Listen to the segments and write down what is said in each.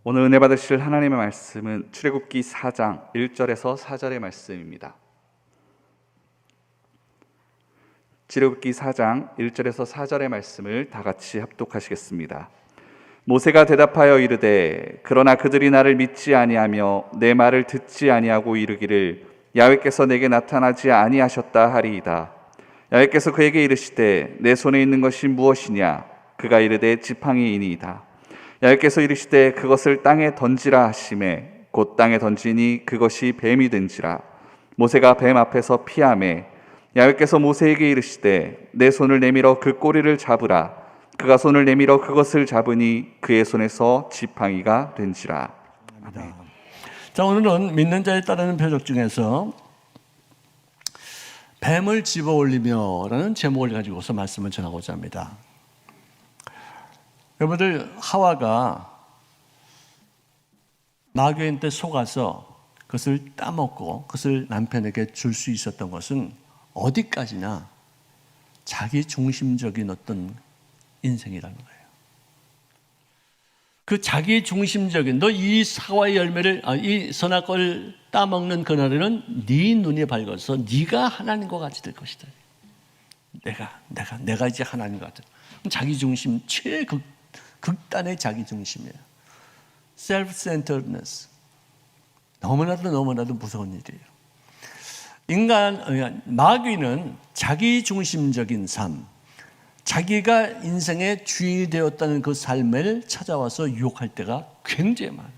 오늘 은혜 받으실 하나님의 말씀은 출애굽기 4장 1절에서 4절의 말씀입니다. 출애굽기 4장 1절에서 4절의 말씀을 다 같이 합독하시겠습니다. 모세가 대답하여 이르되 그러나 그들이 나를 믿지 아니하며 내 말을 듣지 아니하고 이르기를 야훼께서 내게 나타나지 아니하셨다 하리이다. 야훼께서 그에게 이르시되 내 손에 있는 것이 무엇이냐? 그가 이르되 지팡이이니이다. 야훼께서 이르시되 그것을 땅에 던지라 하시매 곧 땅에 던지니 그것이 뱀이 된지라. 모세가 뱀 앞에서 피하매 야훼께서 모세에게 이르시되 내 손을 내밀어 그 꼬리를 잡으라. 그가 손을 내밀어 그것을 잡으니 그의 손에서 지팡이가 된지라. 아멘. 자, 오늘은 믿는 자에 따르는 표적 중에서 뱀을 집어 올리며 라는 제목을 가지고서 말씀을 전하고자 합니다. 여러분들, 하와가 마귀한테 속아서 그것을 따먹고 그것을 남편에게 줄 수 있었던 것은 어디까지나 자기 중심적인 어떤 인생이라는 거예요. 그 자기 중심적인, 너 이 사과의 열매를, 이 선악과를 따먹는 그날에는 네 눈이 밝아서 네가 하나님과 같이 될 것이다. 내가 이제 하나님과 같은 자기 중심, 극단의 자기 중심이에요. self-centeredness. 너무나도 무서운 일이에요. 마귀는 자기 중심적인 삶, 자기가 인생의 주인이 되었다는 그 삶을 찾아와서 유혹할 때가 굉장히 많아요.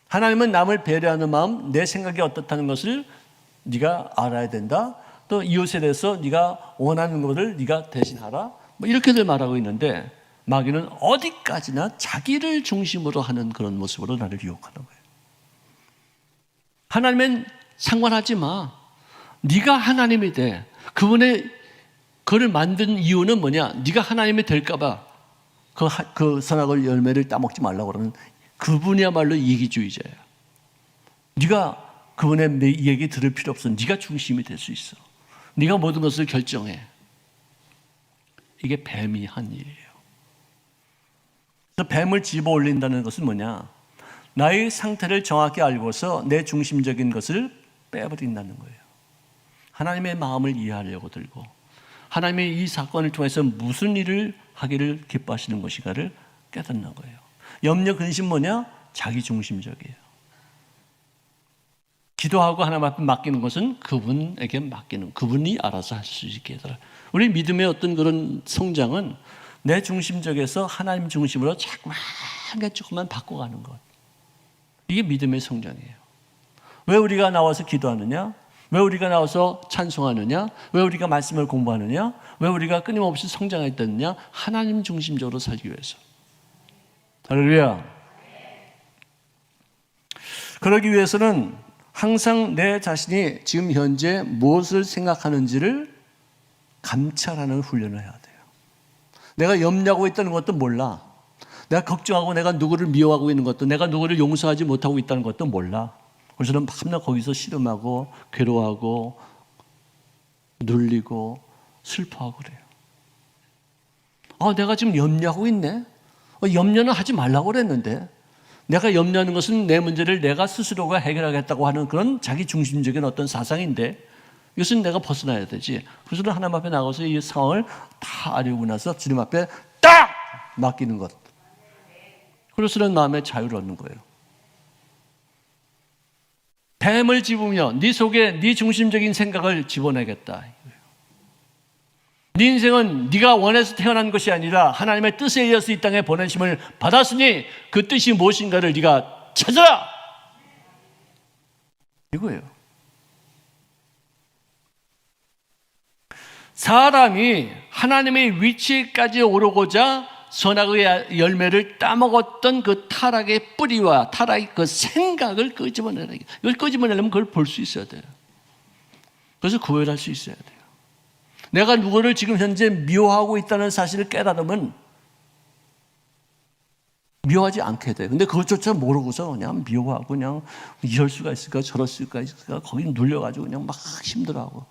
하나님은 남을 배려하는 마음, 내 생각이 어떻다는 것을 네가 알아야 된다. 또 이웃에 대해서 네가 원하는 것을 네가 대신하라. 뭐 이렇게들 말하고 있는데 마귀는 어디까지나 자기를 중심으로 하는 그런 모습으로 나를 유혹하는 거예요. 하나님은 상관하지 마. 네가 하나님이 돼. 그를 만든 이유는 뭐냐? 네가 하나님이 될까 봐 그 선악을 열매를 따먹지 말라고 그러는 그분이야말로 이기주의자예요. 네가 그분의 얘기 들을 필요 없어. 네가 중심이 될 수 있어. 네가 모든 것을 결정해. 이게 뱀이 한 일이에요. 그래서 뱀을 집어 올린다는 것은 뭐냐? 나의 상태를 정확히 알고서 내 중심적인 것을 빼버린다는 거예요. 하나님의 마음을 이해하려고 들고 하나님의 이 사건을 통해서 무슨 일을 하기를 기뻐하시는 것인가를 깨닫는 거예요. 염려, 근심 뭐냐? 자기 중심적이에요. 기도하고 하나님 앞에 맡기는 것은 그분에게 맡기는, 그분이 알아서 할 수 있게 해달라. 우리 믿음의 어떤 그런 성장은 내 중심적에서 하나님 중심으로 조금만 바꿔가는 것. 이게 믿음의 성장이에요. 왜 우리가 나와서 기도하느냐? 왜 우리가 나와서 찬송하느냐? 왜 우리가 말씀을 공부하느냐? 왜 우리가 끊임없이 성장했느냐? 하나님 중심적으로 살기 위해서. 할렐루야. 그러기 위해서는 항상 내 자신이 지금 현재 무엇을 생각하는지를 감찰하는 훈련을 해야 돼요. 내가 염려하고 있다는 것도 몰라. 내가 걱정하고 내가 누구를 미워하고 있는 것도, 내가 누구를 용서하지 못하고 있다는 것도 몰라. 그래서 저는 밤낮 거기서 씨름하고 괴로워하고 눌리고 슬퍼하고 그래요. 내가 지금 염려하고 있네. 염려는 하지 말라고 그랬는데 내가 염려하는 것은 내 문제를 내가 스스로가 해결하겠다고 하는 그런 자기 중심적인 어떤 사상인데 이것은 내가 벗어나야 되지. 그래서 하나님 앞에 나가서 이 상황을 다 알고 나서 주님 앞에 딱 맡기는 것. 그래서는 마음의 자유를 얻는 거예요. 뱀을 집으며 네 속에 네 중심적인 생각을 집어내겠다. 네 인생은 네가 원해서 태어난 것이 아니라 하나님의 뜻에 의해서 이 땅에 보내심을 받았으니 그 뜻이 무엇인가를 네가 찾아라. 이거예요. 사람이 하나님의 위치까지 오르고자 선악의 열매를 따먹었던 그 타락의 뿌리와 타락의 그 생각을 끄집어내라. 이걸 끄집어내려면 그걸 볼 수 있어야 돼요. 그래서 구별할 수 있어야 돼요. 내가 누구를 지금 현재 미워하고 있다는 사실을 깨달으면 미워하지 않게 돼요. 근데 그것조차 모르고서 그냥 미워하고 그냥 이럴 수가 있을까 저럴 수가 있을까 거기 눌려가지고 그냥 막 힘들어하고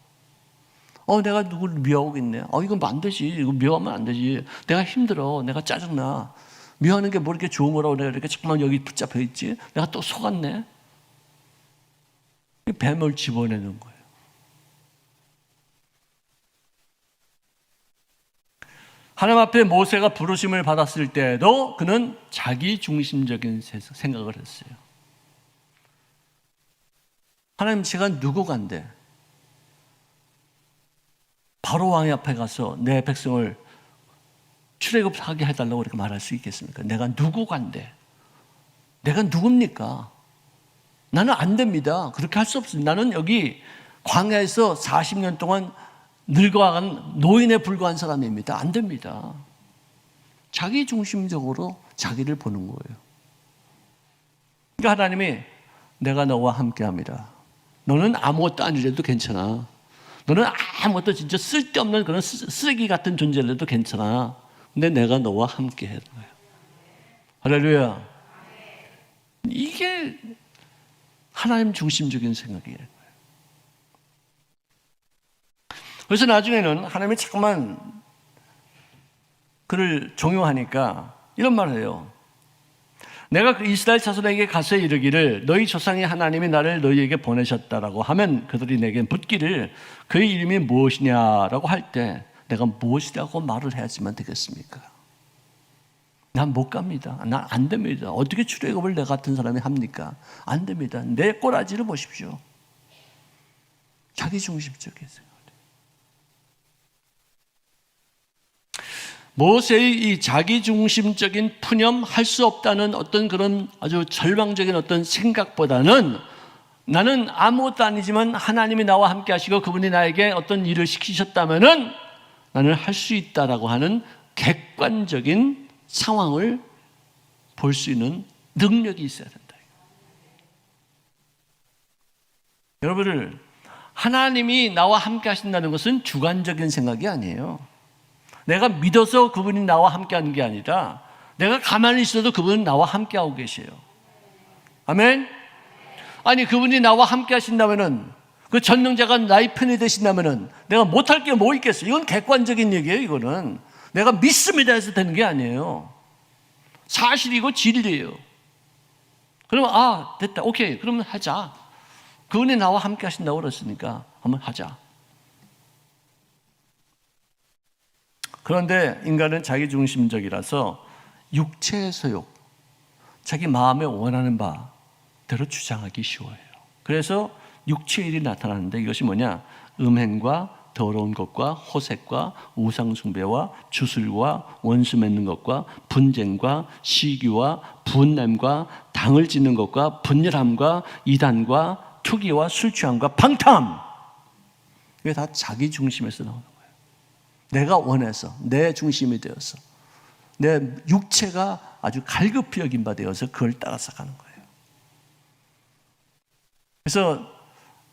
내가 누구를 미워하고 있네. 이건 안 되지. 이거 미워하면 안 되지. 내가 힘들어. 내가 짜증나. 미워하는 게 뭐 이렇게 좋은 거라고 내가 이렇게 정말 여기 붙잡혀 있지? 내가 또 속았네? 뱀을 집어내는 거예요. 하나님 앞에 모세가 부르심을 받았을 때도 그는 자기 중심적인 생각을 했어요. 하나님, 제가 누구 간데 바로 왕의 앞에 가서 내 백성을 출애굽하게 해달라고 이렇게 말할 수 있겠습니까? 내가 누구 간데? 내가 누굽니까? 나는 안 됩니다. 그렇게 할 수 없습니다. 나는 여기 광야에서 40년 동안 늙어간 노인에 불과한 사람입니다. 안 됩니다. 자기 중심적으로 자기를 보는 거예요. 그러니까 하나님이 내가 너와 함께합니다. 너는 아무것도 아니래도 괜찮아. 너는 아무것도 진짜 쓸데없는 그런 쓰레기 같은 존재라도 괜찮아. 근데 내가 너와 함께해. 할렐루야. 이게 하나님 중심적인 생각이에요. 그래서 나중에는 하나님이 자꾸만 그를 종용하니까 이런 말을 해요. 내가 그 이스라엘 자손에게 가서 이르기를 너희 조상의 하나님이 나를 너희에게 보내셨다라고 하면 그들이 내게 묻기를 그의 이름이 무엇이냐라고 할 때 내가 무엇이라고 말을 해야지만 되겠습니까? 난 못 갑니다. 난 안 됩니다. 어떻게 출애굽을 내 같은 사람이 합니까? 안 됩니다. 내 꼬라지를 보십시오. 자기 중심적인 생각. 모세의 이 자기중심적인 푸념할 수 없다는 어떤 그런 아주 절망적인 어떤 생각보다는 나는 아무것도 아니지만 하나님이 나와 함께 하시고 그분이 나에게 어떤 일을 시키셨다면은 나는 할 수 있다라고 하는 객관적인 상황을 볼 수 있는 능력이 있어야 된다. 여러분들, 하나님이 나와 함께 하신다는 것은 주관적인 생각이 아니에요. 내가 믿어서 그분이 나와 함께하는 게 아니라 내가 가만히 있어도 그분은 나와 함께하고 계세요. 아멘? 아니, 그분이 나와 함께 하신다면은, 그 전능자가 나의 편이 되신다면은 내가 못할 게 뭐 있겠어요? 이건 객관적인 얘기예요. 이거는 내가 믿습니다 해서 되는 게 아니에요. 사실이고 진리예요. 그러면 됐다, 오케이, 그러면 하자. 그분이 나와 함께 하신다고 그랬으니까 한번 하자. 그런데 인간은 자기중심적이라서 육체의 소욕, 자기 마음에 원하는 바대로 주장하기 쉬워요. 그래서 육체의 일이 나타나는데 이것이 뭐냐? 음행과 더러운 것과 호색과 우상숭배와 주술과 원수 맺는 것과 분쟁과 시기와 분냄과 당을 짓는 것과 분열함과 이단과 투기와 술 취함과 방탕함. 이게 다 자기 중심에서 나오는 거예요. 내가 원해서, 내 중심이 되어서, 내 육체가 아주 갈급히 여긴 바 되어서 그걸 따라서 가는 거예요. 그래서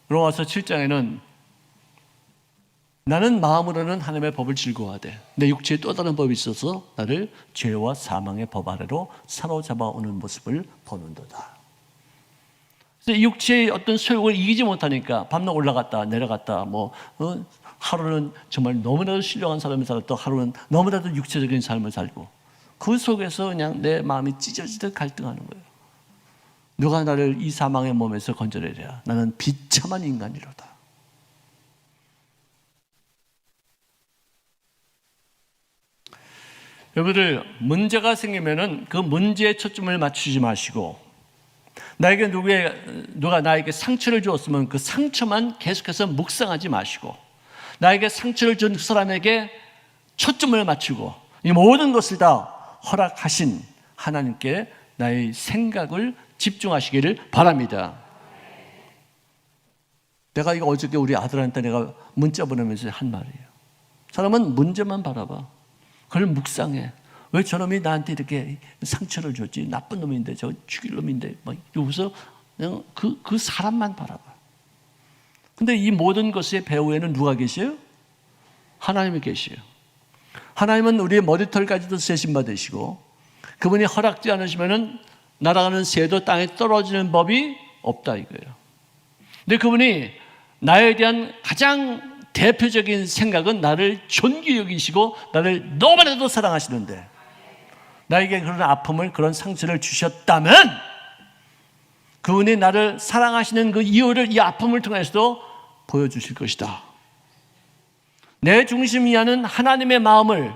로마서 7장에는 나는 마음으로는 하나님의 법을 즐거워하되 내 육체에 또 다른 법이 있어서 나를 죄와 사망의 법 아래로 사로잡아 오는 모습을 보는도다. 그래서 육체의 어떤 소욕을 이기지 못하니까 밤낮 올라갔다 내려갔다 하루는 정말 너무나도 신령한 삶을 살았고 하루는 너무나도 육체적인 삶을 살고 그 속에서 그냥 내 마음이 찢어지듯 갈등하는 거예요. 누가 나를 이 사망의 몸에서 건져내랴. 나는 비참한 인간이로다. 여러분들, 문제가 생기면은 그 문제에 초점을 맞추지 마시고 나에게 누가 나에게 상처를 주었으면 그 상처만 계속해서 묵상하지 마시고 나에게 상처를 준 그 사람에게 초점을 맞추고 이 모든 것을 다 허락하신 하나님께 나의 생각을 집중하시기를 바랍니다. 내가 이거 어저께 우리 아들한테 내가 문자 보내면서 한 말이에요. 사람은 문제만 바라봐. 그걸 묵상해. 왜 저놈이 나한테 이렇게 상처를 줬지? 나쁜 놈인데, 저 죽일 놈인데, 이러면서 그냥 그 사람만 바라봐. 근데 이 모든 것의 배후에는 누가 계세요? 하나님이 계세요. 하나님은 우리의 머리털까지도 세신 바 되시고 그분이 허락지 않으시면은 날아가는 새도 땅에 떨어지는 법이 없다 이거예요. 근데 그분이 나에 대한 가장 대표적인 생각은 나를 존귀 여기시고 나를 너무나도 사랑하시는데 나에게 그런 아픔을, 그런 상처를 주셨다면 그분이 나를 사랑하시는 그 이유를 이 아픔을 통해서도 보여주실 것이다. 내 중심이하는 하나님의 마음을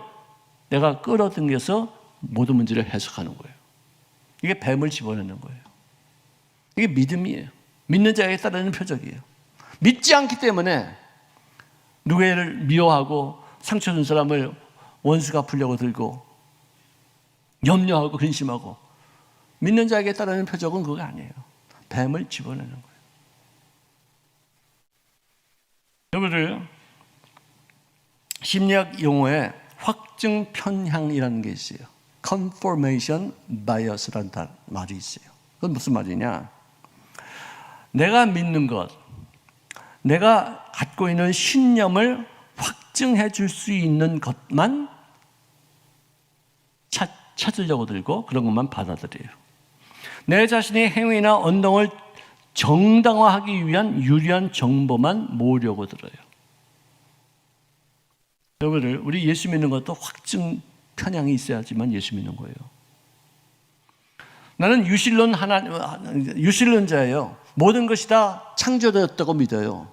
내가 끌어당겨서 모든 문제를 해석하는 거예요. 이게 뱀을 집어넣는 거예요. 이게 믿음이에요. 믿는 자에게 따르는 표적이에요. 믿지 않기 때문에 누구를 미워하고 상처 준 사람을 원수 갚으려고 들고 염려하고 근심하고, 믿는 자에게 따르는 표적은 그거 아니에요. 뱀을 집어넣는 거예요. 여러분들, 심리학 용어에 확증 편향이라는 게 있어요. confirmation bias라는 말이 있어요. 그건 무슨 말이냐? 내가 믿는 것, 내가 갖고 있는 신념을 확증해 줄 수 있는 것만 찾으려고 들고 그런 것만 받아들여요. 내 자신의 행위나 언동을 정당화하기 위한 유리한 정보만 모으려고 들어요. 여러분들, 우리 예수 믿는 것도 확증 편향이 있어야지만 예수 믿는 거예요. 나는 유실론자예요. 모든 것이 다 창조되었다고 믿어요.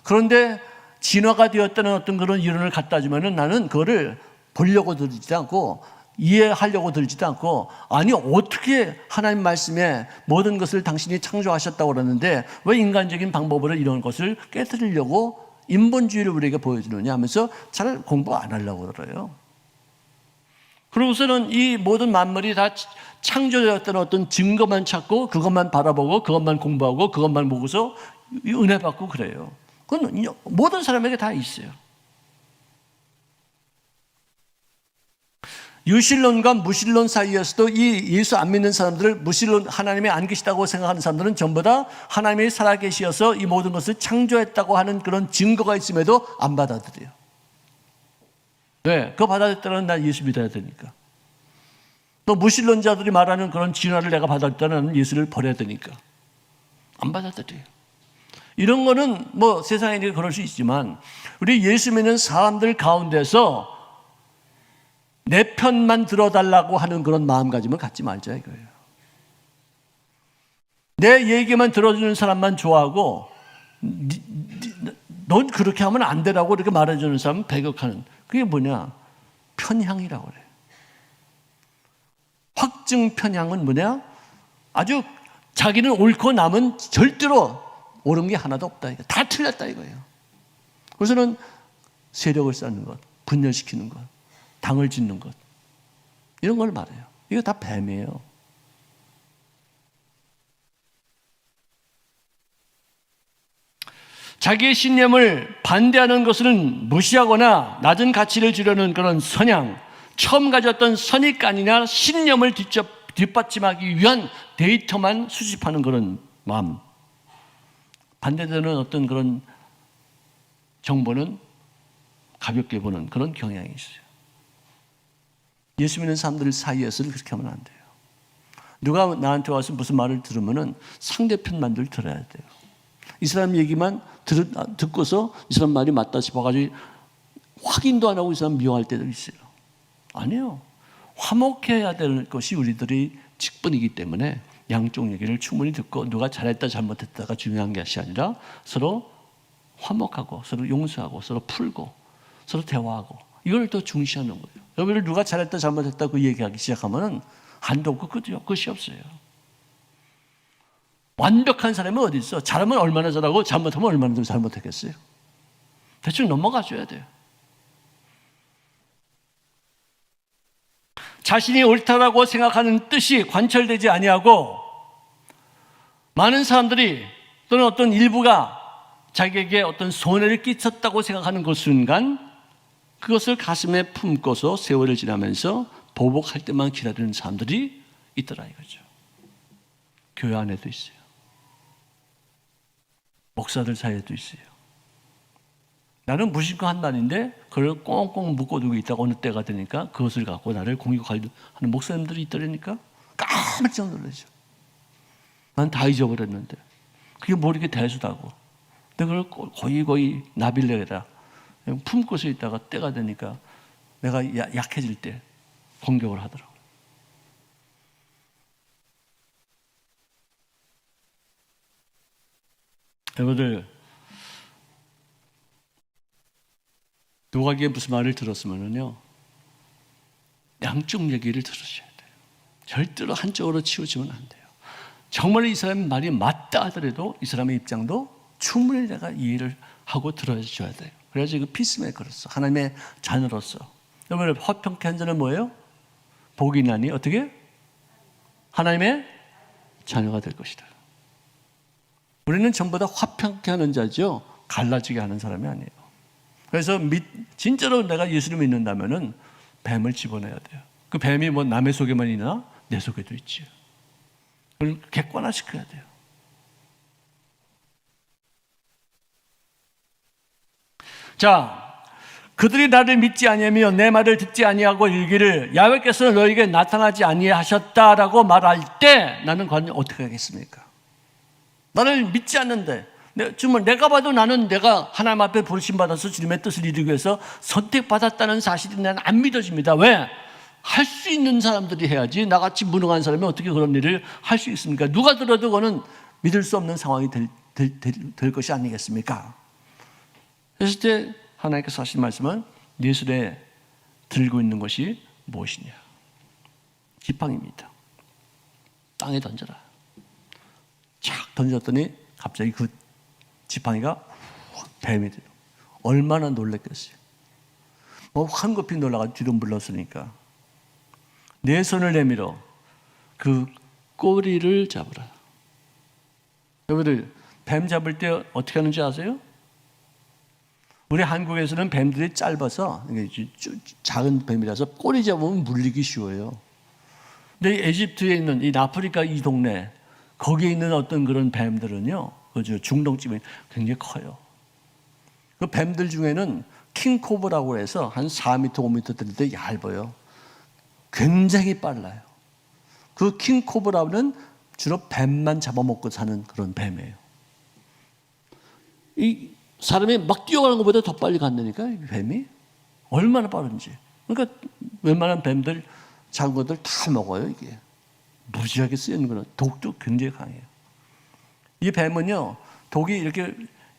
그런데 진화가 되었다는 어떤 그런 이론을 갖다 주면은 나는 그거를 보려고 들지도 않고 이해하려고 들지도 않고, 아니 어떻게 하나님 말씀에 모든 것을 당신이 창조하셨다고 그러는데 왜 인간적인 방법으로 이런 것을 깨뜨리려고 인본주의를 우리에게 보여주느냐 하면서 잘 공부 안 하려고 그래요. 그러고서는 이 모든 만물이 다 창조되었다는 어떤 증거만 찾고 그것만 바라보고 그것만 공부하고 그것만 보고서 은혜 받고 그래요. 그건 모든 사람에게 다 있어요. 유실론과 무실론 사이에서도 이 예수 안 믿는 사람들을, 무실론, 하나님이 안 계시다고 생각하는 사람들은 전부 다 하나님이 살아계시어서 이 모든 것을 창조했다고 하는 그런 증거가 있음에도 안 받아들여요. 왜? 그거 받아들였다는 난 예수 믿어야 되니까. 또 무신론자들이 말하는 그런 진화를 내가 받아들였다는 예수를 버려야 되니까. 안 받아들여요. 이런 거는 뭐 세상에 그럴 수 있지만 우리 예수 믿는 사람들 가운데서 내 편만 들어달라고 하는 그런 마음가짐을 갖지 말자 이거예요. 내 얘기만 들어주는 사람만 좋아하고 넌 그렇게 하면 안 되라고 이렇게 말해주는 사람은 배격하는, 그게 뭐냐? 편향이라고 그래요. 확증 편향은 뭐냐? 아주 자기는 옳고 남은 절대로 옳은 게 하나도 없다. 다 틀렸다 이거예요. 그래서는 세력을 쌓는 것, 분열시키는 것, 당을 짓는 것, 이런 걸 말해요. 이거 다 뱀이에요. 자기의 신념을 반대하는 것은 무시하거나 낮은 가치를 주려는 그런 선양, 처음 가졌던 선입관이나 신념을 뒷받침하기 위한 데이터만 수집하는 그런 마음, 반대되는 어떤 그런 정보는 가볍게 보는 그런 경향이 있어요. 예수 믿는 사람들 사이에서는 그렇게 하면 안 돼요. 누가 나한테 와서 무슨 말을 들으면은 상대편 말을 들어야 돼요. 이 사람 얘기만 듣고서 이 사람 말이 맞다 싶어가지고 확인도 안 하고 이 사람 미워할 때도 있어요. 아니요. 화목해야 될 것이 우리들의 직분이기 때문에 양쪽 얘기를 충분히 듣고 누가 잘했다 잘못했다가 중요한 것이 아니라 서로 화목하고 서로 용서하고 서로 풀고 서로 대화하고 이걸 더 중시하는 거예요. 여러분들 누가 잘했다 잘못했다 그 얘기하기 시작하면 한도 없고 끝이 없어요. 완벽한 사람이 어디 있어? 잘하면 얼마나 잘하고 잘못하면 얼마나 더 잘못했겠어요? 대충 넘어가줘야 돼요. 자신이 옳다라고 생각하는 뜻이 관철되지 아니하고 많은 사람들이 또는 어떤 일부가 자기에게 어떤 손해를 끼쳤다고 생각하는 그 순간 그것을 가슴에 품고서 세월을 지나면서 보복할 때만 기다리는 사람들이 있더라 이거죠. 교회 안에도 있어요. 목사들 사이에도 있어요. 나는 무심코 한 말인데 그걸 꽁꽁 묶어두고 있다가 어느 때가 되니까 그것을 갖고 나를 공격하는 목사님들이 있더라니까 깜짝 놀라죠. 난 다 잊어버렸는데 그게 뭐 이렇게 대수다고. 근데 그걸 거의 나빌레에다 품고서 있다가 때가 되니까 내가 약해질 때 공격을 하더라고요. 여러분들 누가에게 무슨 말을 들었으면요 양쪽 얘기를 들으셔야 돼요. 절대로 한쪽으로 치우치면 안 돼요. 정말 이 사람의 말이 맞다 하더라도 이 사람의 입장도 충분히 내가 이해를 하고 들어줘야 돼요. 그래야지 그 피스메이커로서 하나님의 자녀로서. 여러분 화평케 한 자는 뭐예요? 복이 나니 어떻게? 하나님의 자녀가 될 것이다. 우리는 전부 다 화평케 하는 자죠. 갈라지게 하는 사람이 아니에요. 그래서 진짜로 내가 예수를 믿는다면은 뱀을 집어내야 돼요. 그 뱀이 뭐 남의 속에만 있나? 내 속에도 있지. 그걸 객관화시켜야 돼요. 자, 그들이 나를 믿지 아니하며 내 말을 듣지 아니하고 이르기를 야훼께서는 너에게 나타나지 아니하셨다라고 말할 때 나는 과연 어떻게 하겠습니까? 나를 믿지 않는데 정말 내가 봐도 나는 내가 하나님 앞에 부르심 받아서 주님의 뜻을 이루기 위해서 선택받았다는 사실이 나는 안 믿어집니다. 왜? 할 수 있는 사람들이 해야지 나같이 무능한 사람이 어떻게 그런 일을 할 수 있습니까? 누가 들어도 그거는 믿을 수 없는 상황이 될 것이 아니겠습니까? 그랬을 때 하나님께서 하신 말씀은 네 손에 들고 있는 것이 무엇이냐? 지팡이입니다. 땅에 던져라. 착 던졌더니 갑자기 그 지팡이가 뱀이 돼요. 얼마나 놀랐겠어요. 황급히 놀라가 뒤로 물렀으니까 내 손을 내밀어 그 꼬리를 잡으라. 여러분들 뱀 잡을 때 어떻게 하는지 아세요? 우리 한국에서는 뱀들이 짧아서 작은 뱀이라서 꼬리 잡으면 물리기 쉬워요. 근데 에집트에 있는 이 아프리카 이 동네 거기에 있는 어떤 그런 뱀들은요, 그 중동집에 굉장히 커요. 그 뱀들 중에는 킹코브라고 해서 한 4m, 5m 될 때 얇아요. 굉장히 빨라요. 그 킹코브라는 주로 뱀만 잡아먹고 사는 그런 뱀이에요. 이 사람이 막 뛰어가는 것보다 더 빨리 간다니까, 이 뱀이. 얼마나 빠른지. 그러니까 웬만한 뱀들, 작은 것들 다 먹어요, 이게. 무지하게 쓰이는 거는 독도 굉장히 강해요. 이 뱀은요, 독이 이렇게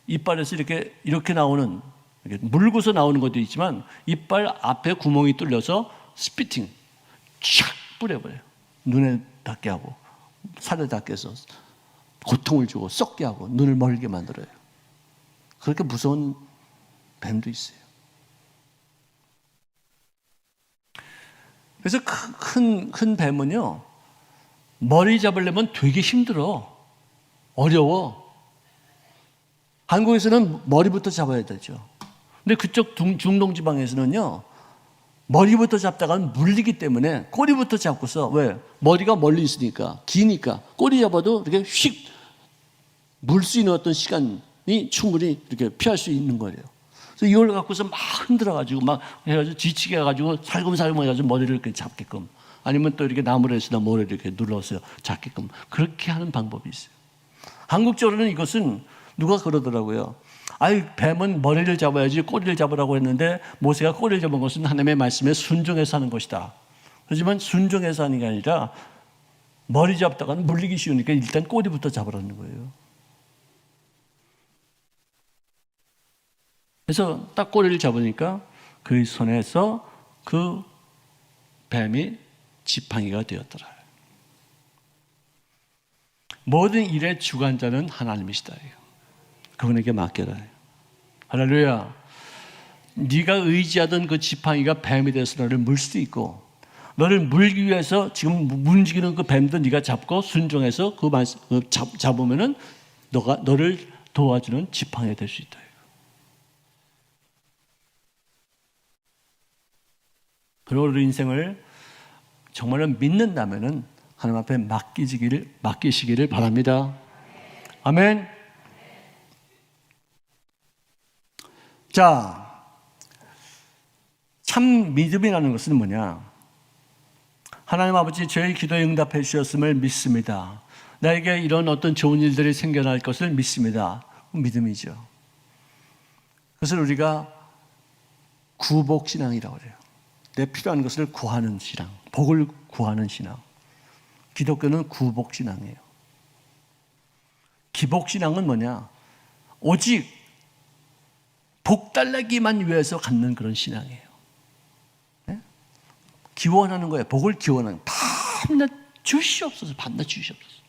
이빨에서 이렇게 나오는, 이렇게 물고서 나오는 것도 있지만, 이빨 앞에 구멍이 뚫려서 스피팅, 촥 뿌려버려요. 눈에 닿게 하고, 살에 닿게 해서 고통을 주고, 썩게 하고, 눈을 멀게 만들어요. 그렇게 무서운 뱀도 있어요. 그래서 큰 뱀은요, 머리 잡으려면 되게 힘들어. 어려워. 한국에서는 머리부터 잡아야 되죠. 근데 그쪽 중동 지방에서는요, 머리부터 잡다가는 물리기 때문에 꼬리부터 잡고서, 왜? 머리가 멀리 있으니까, 기니까, 꼬리 잡아도 이렇게 휙 물 수 있는 어떤 시간이 충분히 이렇게 피할 수 있는 거예요. 그래서 이걸 갖고서 막 흔들어가지고, 막 해가지고 지치게 해가지고, 살금살금 해가지고 머리를 이렇게 잡게끔. 아니면 또 이렇게 나무에서나 뭐를 이렇게 눌러서 잡게끔. 그렇게 하는 방법이 있어요. 한국적으로는 이것은 누가 그러더라고요. 아이, 뱀은 머리를 잡아야지 꼬리를 잡으라고 했는데 모세가 꼬리를 잡은 것은 하나님의 말씀에 순종해서 하는 것이다. 하지만 순종해서 하는 게 아니라 머리 잡다가는 물리기 쉬우니까 일단 꼬리부터 잡으라는 거예요. 그래서 딱 꼬리를 잡으니까 그 손에서 그 뱀이 지팡이가 되었더라. 모든 일의 주관자는 하나님이시다. 그분에게 맡겨라. 할렐루야. 네가 의지하던 그 지팡이가 뱀이 돼서 너를 물 수도 있고, 너를 물기 위해서 지금 움직이는 그 뱀도 네가 잡고 순종해서 잡으면은 너를 도와주는 지팡이가 될 수 있다. 그리고 우리 인생을 정말로 믿는다면은 하나님 앞에 맡기시기를 바랍니다. 아멘. 자, 참 믿음이라는 것은 뭐냐? 하나님 아버지 저희 기도에 응답해 주셨음을 믿습니다. 나에게 이런 어떤 좋은 일들이 생겨날 것을 믿습니다. 믿음이죠. 그것을 우리가 구복신앙이라고 해요. 내 필요한 것을 구하는 신앙, 복을 구하는 신앙. 기독교는 구복신앙이에요. 기복신앙은 뭐냐? 오직 복 달라기만 위해서 갖는 그런 신앙이에요. 네? 기원하는 거예요. 복을 기원하는 거예요. 밤낮 주시옵소서. 밤낮 주시옵소서.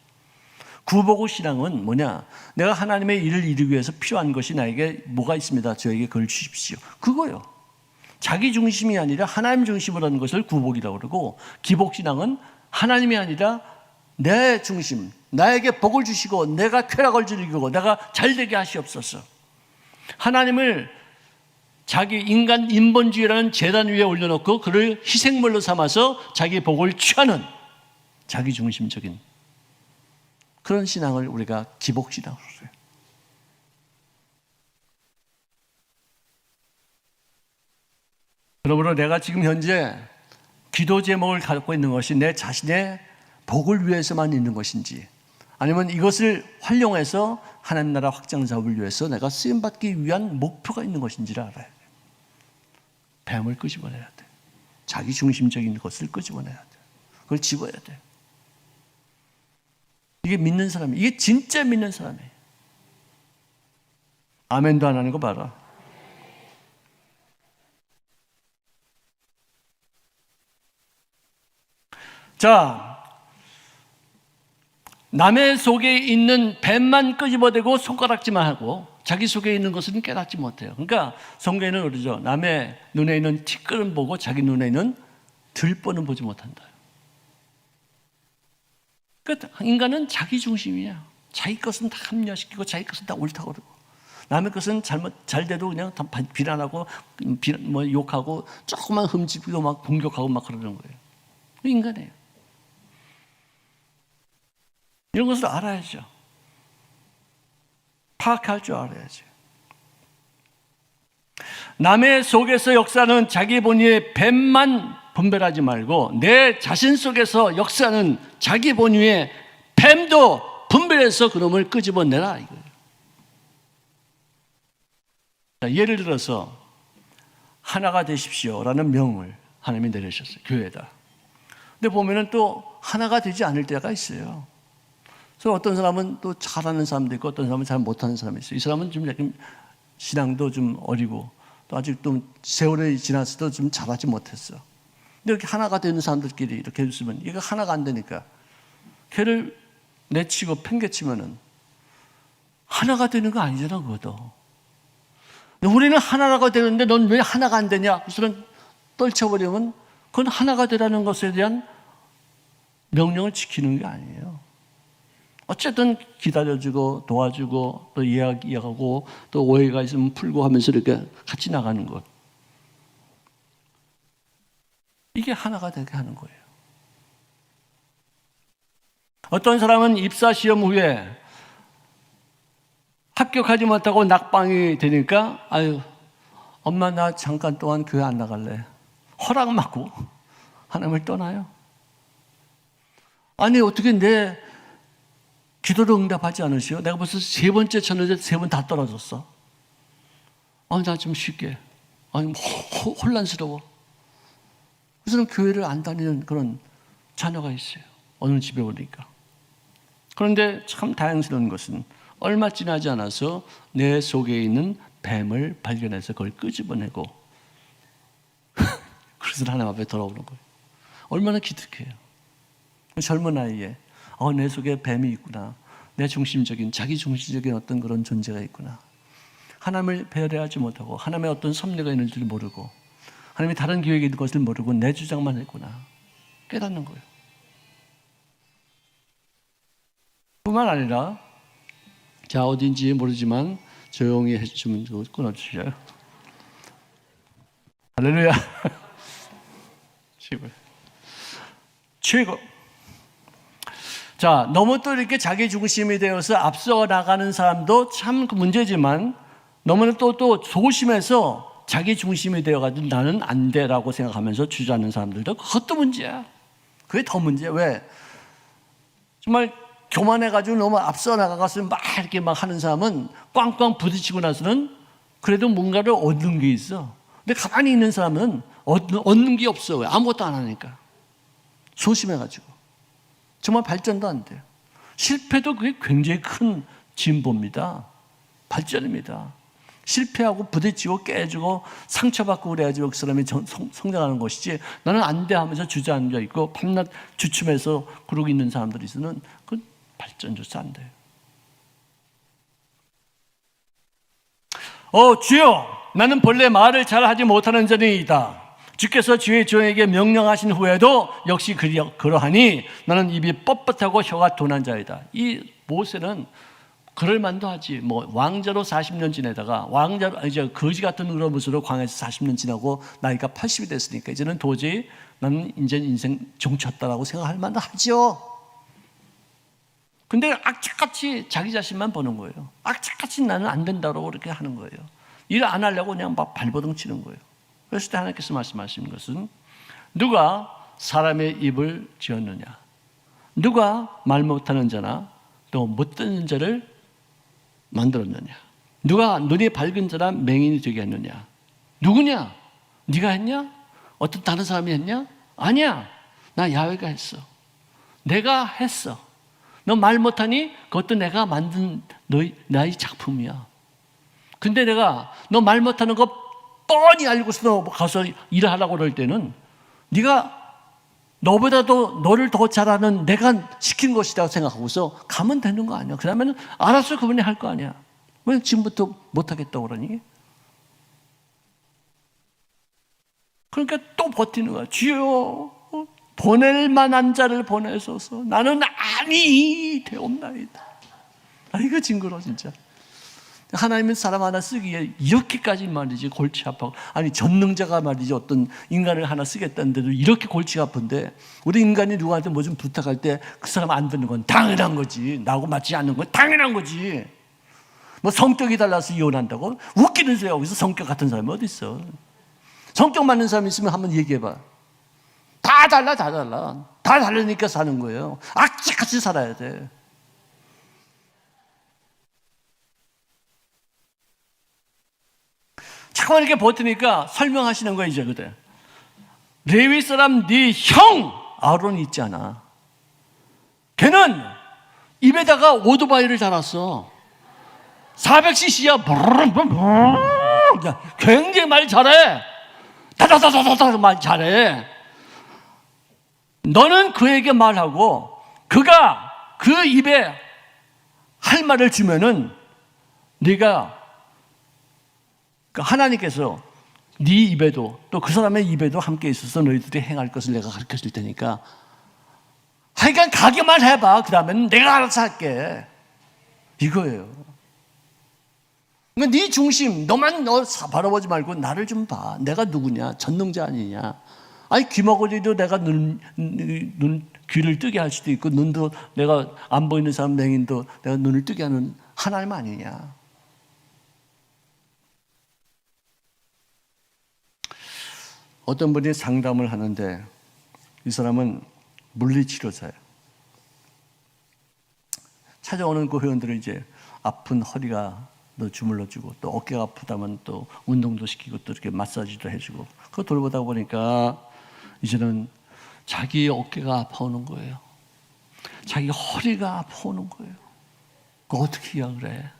구복의 신앙은 뭐냐? 내가 하나님의 일을 이루기 위해서 필요한 것이 나에게 뭐가 있습니다. 저에게 그걸 주십시오. 그거요. 자기 중심이 아니라 하나님 중심으로 하는 것을 구복이라고 그러고, 기복신앙은 하나님이 아니라 내 중심, 나에게 복을 주시고 내가 쾌락을 즐기고 내가 잘되게 하시옵소서. 하나님을 자기 인간 인본주의라는 재단 위에 올려놓고 그를 희생물로 삼아서 자기 복을 취하는 자기 중심적인 그런 신앙을 우리가 기복신앙으로 해요. 그러므로 내가 지금 현재 기도 제목을 갖고 있는 것이 내 자신의 복을 위해서만 있는 것인지, 아니면 이것을 활용해서 하나님 나라 확장 사업을 위해서 내가 쓰임받기 위한 목표가 있는 것인지를 알아야 돼요. 뱀을 끄집어내야 돼요. 자기 중심적인 것을 끄집어내야 돼요. 그걸 집어야 돼요. 이게 믿는 사람이에요. 이게 진짜 믿는 사람이에요. 아멘도 안 하는 거 봐라. 자, 남의 속에 있는 뱀만 끄집어대고 손가락질만 하고 자기 속에 있는 것은 깨닫지 못해요. 그러니까 성경에는 그러죠. 남의 눈에 있는 티끌은 보고 자기 눈에 있는 들보는 보지 못한다. 그러니까 인간은 자기 중심이야. 자기 것은 다 합리화시키고 자기 것은 다 옳다고 그러고, 남의 것은 잘 돼도 그냥 다 비난하고 욕하고 조금만 흠집히고 막 공격하고 막 그러는 거예요. 인간이에요. 이런 것을 알아야죠. 파악할 줄 알아야죠. 남의 속에서 역사는 자기 본위의 뱀만 분별하지 말고 내 자신 속에서 역사는 자기 본위의 뱀도 분별해서 그놈을 끄집어내라 이거예요. 자, 예를 들어서 하나가 되십시오라는 명을 하나님이 내리셨어요. 교회에다. 근데 보면은 또 하나가 되지 않을 때가 있어요. 그래서 어떤 사람은 또 잘하는 사람도 있고 어떤 사람은 잘 못하는 사람이 있어요. 이 사람은 좀 약간 신앙도 좀 어리고 또 아직 또 세월이 지났어도 좀 잘하지 못했어. 근데 이렇게 하나가 되는 사람들끼리 이렇게 있으면 이거 하나가 안 되니까 걔를 내치고 팽개치면은 하나가 되는 거 아니잖아, 그것도. 우리는 하나가 되는데 넌 왜 하나가 안 되냐? 그래서 떨쳐버리면 그건 하나가 되라는 것에 대한 명령을 지키는 게 아니에요. 어쨌든 기다려주고 도와주고 또 이야기하고 또 오해가 있으면 풀고 하면서 이렇게 같이 나가는 것. 이게 하나가 되게 하는 거예요. 어떤 사람은 입사시험 후에 합격하지 못하고 낙방이 되니까 아유 엄마 나 잠깐 동안 교회 안 나갈래. 허락 맞고 하나님을 떠나요. 아니 어떻게 내 기도를 응답하지 않으시오? 내가 벌써 3번째 쳤는데 3번 다 떨어졌어. 아니 나 좀 쉽게. 아니 혼란스러워. 그래서 교회를 안 다니는 그런 자녀가 있어요. 어느 집에 오니까. 그런데 참 다행스러운 것은 얼마 지나지 않아서 내 속에 있는 뱀을 발견해서 그걸 끄집어내고 그래서 하나님 앞에 돌아오는 거예요. 얼마나 기특해요. 젊은 나이에 내 속에 뱀이 있구나. 내 중심적인 자기 중심적인 어떤 그런 존재가 있구나. 하나님을 배려하지 못하고 하나님의 어떤 섭리가 있는지를 모르고 하나님이 다른 계획이 있는 것을 모르고 내 주장만 했구나. 깨닫는 거예요. 뿐만 아니라 자 어딘지 모르지만 조용히 해주시면 끊어주셔요. 할렐루야. 최고. 자, 너무 또 이렇게 자기 중심이 되어서 앞서 나가는 사람도 참 문제지만 너무나 또 소심해서 자기 중심이 되어가지고 나는 안 돼라고 생각하면서 주저하는 사람들도 그것도 문제야. 그게 더 문제야. 왜? 정말 교만해가지고 너무 앞서 나가서 막 이렇게 막 하는 사람은 꽝꽝 부딪히고 나서는 그래도 뭔가를 얻는 게 있어. 근데 가만히 있는 사람은 얻는 게 없어. 왜? 아무것도 안 하니까. 소심해가지고. 정말 발전도 안 돼요. 실패도 그게 굉장히 큰 진보입니다. 발전입니다. 실패하고 부딪히고 깨지고 상처받고 그래야지 그 사람이 성장하는 것이지, 나는 안 돼 하면서 주저앉아 있고 밤낮 주춤해서 그러고 있는 사람들이 있으면 그건 발전조차 안 돼요. 주여, 나는 본래 말을 잘하지 못하는 자니이다. 주께서 주의 종에게 명령하신 후에도 역시 그러하니 나는 입이 뻣뻣하고 혀가 둔한 자이다. 이 모세는 그럴 만도 하지. 뭐 왕자로 40년 지내다가 왕자로 이제 거지 같은 으로무스로 광야에서 40년 지나고 나이가 80이 됐으니까 이제는 도저히 나는 이제 인생 종쳤다라고 생각할 만도 하죠. 근데 악착같이 자기 자신만 보는 거예요. 악착같이 나는 안 된다고 그렇게 하는 거예요. 일 안 하려고 그냥 막 발버둥 치는 거예요. 그래서 때 하나님께서 말씀하시는 것은, 누가 사람의 입을 지었느냐, 누가 말 못하는 자나 또 못 듣는 자를 만들었느냐, 누가 눈이 밝은 자나 맹인이 되게 했느냐. 누구냐? 네가 했냐? 어떤 다른 사람이 했냐? 아니야, 나 야훼가 했어. 내가 했어. 너 말 못하니? 그것도 내가 만든 나의 작품이야. 근데 내가 너 말 못하는 거 뻔히 알고서 너 가서 일하려고 그럴 때는 네가 너보다도 너를 더 잘하는 내가 시킨 것이라고 생각하고서 가면 되는 거 아니야. 그러면 알아서 그분이 할 거 아니야. 왜 지금부터 못하겠다고 그러니? 그러니까 또 버티는 거야. 주여, 보낼 만한 자를 보내소서. 나는 아니 되옵나이다. 이거 징그러워 진짜. 하나님은 사람 하나 쓰기에 이렇게까지 말이지 골치 아파고, 아니 전능자가 말이지 어떤 인간을 하나 쓰겠다는데도 이렇게 골치가 아픈데, 우리 인간이 누구한테 뭐 좀 부탁할 때 그 사람 안 듣는 건 당연한 거지. 나하고 맞지 않는 건 당연한 거지. 뭐 성격이 달라서 이혼한다고? 웃기는 소리야. 여기서 성격 같은 사람이 어디 있어. 성격 맞는 사람이 있으면 한번 얘기해봐. 다 달라. 다 다르니까 사는 거예요. 악착같이 살아야 돼. 잠깐만 이렇게 버티니까 설명하시는 거예요. 이제 그때 레위 사람 네 형 아론이 있잖아. 걔는 입에다가 오토바이를 달았어. 400cc야. 굉장히 말 잘해. 다다다다다 말 잘해. 너는 그에게 말하고 그가 그 입에 할 말을 주면은 네가, 하나님께서 네 입에도 또 그 사람의 입에도 함께 있어서 너희들이 행할 것을 내가 가르쳐 줄 테니까 하여간 가게만 해봐. 그 다음엔 내가 알아서 할게. 이거예요. 그러니까 네 중심, 너만 너 바라보지 말고 나를 좀 봐. 내가 누구냐? 전능자 아니냐? 아니 귀머거리도 내가 귀를 뜨게 할 수도 있고, 눈도 내가 안 보이는 사람 맹인도 내가 눈을 뜨게 하는 하나님 아니냐? 어떤 분이 상담을 하는데, 이 사람은 물리치료사예요. 찾아오는 그 회원들은 이제 아픈 허리가 또 주물러주고, 또 어깨가 아프다면 또 운동도 시키고, 또 이렇게 마사지도 해주고, 그거 돌보다 보니까 이제는 자기 어깨가 아파오는 거예요. 자기 허리가 아파오는 거예요. 그거 어떻게 해야 그래?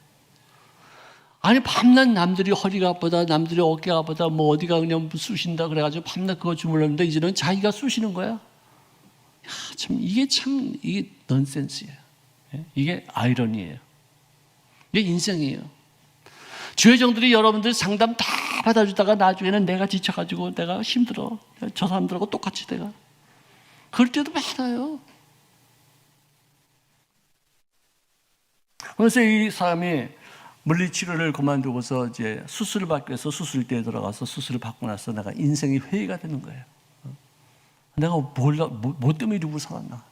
아니 밤낮 남들이 허리가 아프다, 남들이 어깨가 아프다, 뭐 어디가 그냥 쑤신다 그래가지고 밤낮 그거 주물렀는데 이제는 자기가 쑤시는 거야. 이게 넌센스예요. 이게 아이러니예요. 이게 인생이에요. 주회장들이 여러분들 상담 다 받아주다가 나중에는 내가 지쳐가지고 내가 힘들어, 저 사람들하고 똑같이 내가 그럴 때도 많아요. 그래서 이 사람이 물리치료를 그만두고서 이제 수술을 받기 위해서 수술대에 들어가서 수술을 받고 나서 내가 인생이 회의가 되는 거예요. 내가 뭐 때문에 이러고 살았나?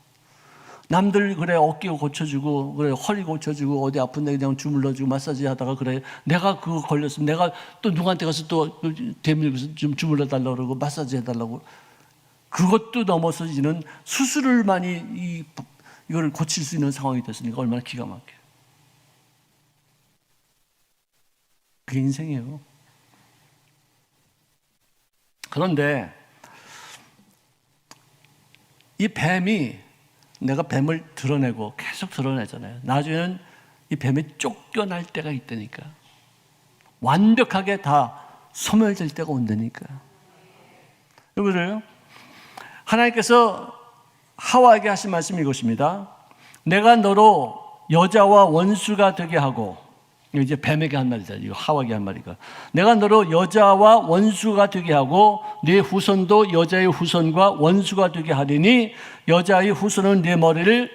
남들 그래 어깨 고쳐주고, 그래 허리 고쳐주고, 어디 아픈데 그냥 주물러주고 마사지 하다가, 그래 내가 그거 걸렸으면 내가 또 누구한테 가서 또 대밀고서 좀 주물러 달라고 그러고 마사지 해달라고, 그것도 넘어서 이제는 수술을만이 이걸 고칠 수 있는 상황이 됐으니까 얼마나 기가 막혀요. 그게 인생이에요. 그런데 이 뱀이, 내가 뱀을 드러내고 계속 드러내잖아요. 나중에는 이 뱀이 쫓겨날 때가 있다니까. 완벽하게 다 소멸될 때가 온다니까. 여러분들, 하나님께서 하와에게 하신 말씀이 이것입니다. 내가 너로 여자와 원수가 되게 하고, 이제 뱀에게 한 말이다. 이거 하와에게 한 말이가. 내가 너로 여자와 원수가 되게 하고 네 후손도 여자의 후손과 원수가 되게 하리니 여자의 후손은 네 머리를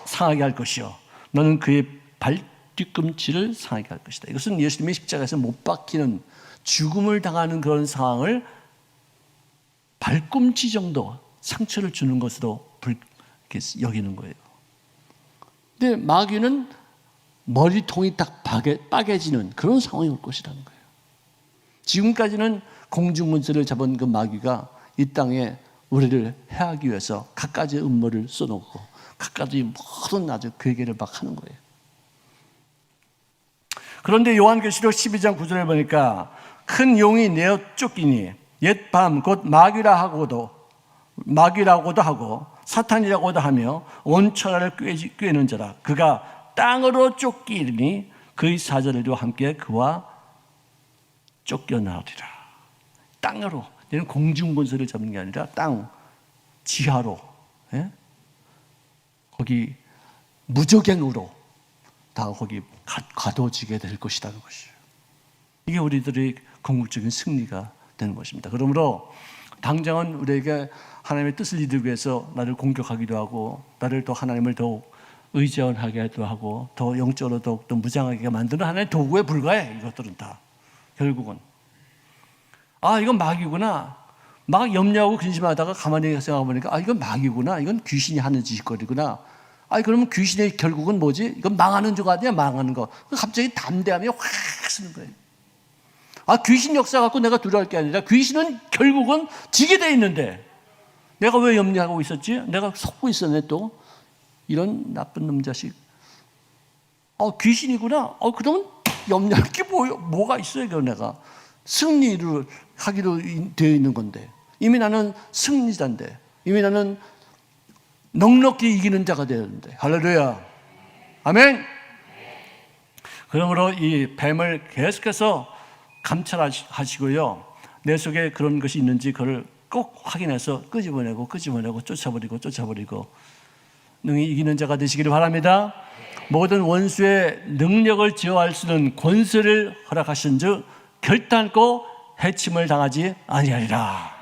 상하게 할 것이요 너는 그의 발 뒤꿈치를 상하게 할 것이다. 이것은 예수님이 십자가에서 못 박히는 죽음을 당하는 그런 상황을 발꿈치 정도 상처를 주는 것으로 여기는 거예요. 근데 마귀는 머리통이 딱 빠개지는 그런 상황이 올 것이라는 거예요. 지금까지는 공중문서를 잡은 그 마귀가 이 땅에 우리를 해하기 위해서 갖가지 음모를 써놓고 갖가지 모든 아주 괴계를 막 하는 거예요. 그런데 요한계시록 12장 9절에 보니까 큰 용이 내어 쫓기니 옛밤 곧 마귀라고도 하고 사탄이라고도 하며 온 천하를 꿰는 자라 그가 땅으로 쫓기리니 그의 사자들과 함께 그와 쫓겨나리라. 땅으로, 얘는 공중권세를 잡는 게 아니라 땅 지하로, 예? 거기 무적행으로 다 거기 가둬지게 될 것이라는 것이에요. 이게 우리들의 궁극적인 승리가 되는 것입니다. 그러므로 당장은 우리에게 하나님의 뜻을 이루기 위해서 나를 공격하기도 하고 나를 또 하나님을 더욱 의존하게도 하고 더 영적으로 더욱더 무장하게 만드는 하나의 도구에 불과해. 이것들은 다 결국은 이건 마귀구나 막 염려하고 근심하다가 가만히 생각해보니까 이건 마귀구나, 이건 귀신이 하는 짓거리구나. 그러면 귀신의 결국은 뭐지? 이건 망하는 줄 아니야, 망하는 거. 갑자기 담대함이 확 쓰는 거예요. 귀신 역사 갖고 내가 두려워할 게 아니라 귀신은 결국은 지게 돼 있는데 내가 왜 염려하고 있었지? 내가 속고 있었네 또. 이런 나쁜 놈 자식. 귀신이구나. 그러면 염려할 게 뭐가 있어요, 이거 내가. 승리를 하기로 되어 있는 건데. 이미 나는 승리자인데. 이미 나는 넉넉히 이기는 자가 되었는데. 할렐루야. 아멘. 그러므로 이 뱀을 계속해서 감찰하시고요. 내 속에 그런 것이 있는지 그걸 꼭 확인해서 끄집어내고 쫓아버리고 능히 이기는 자가 되시기를 바랍니다. 모든 원수의 능력을 제어할 수 있는 권세를 허락하신 즉 결단코 해침을 당하지 아니하리라.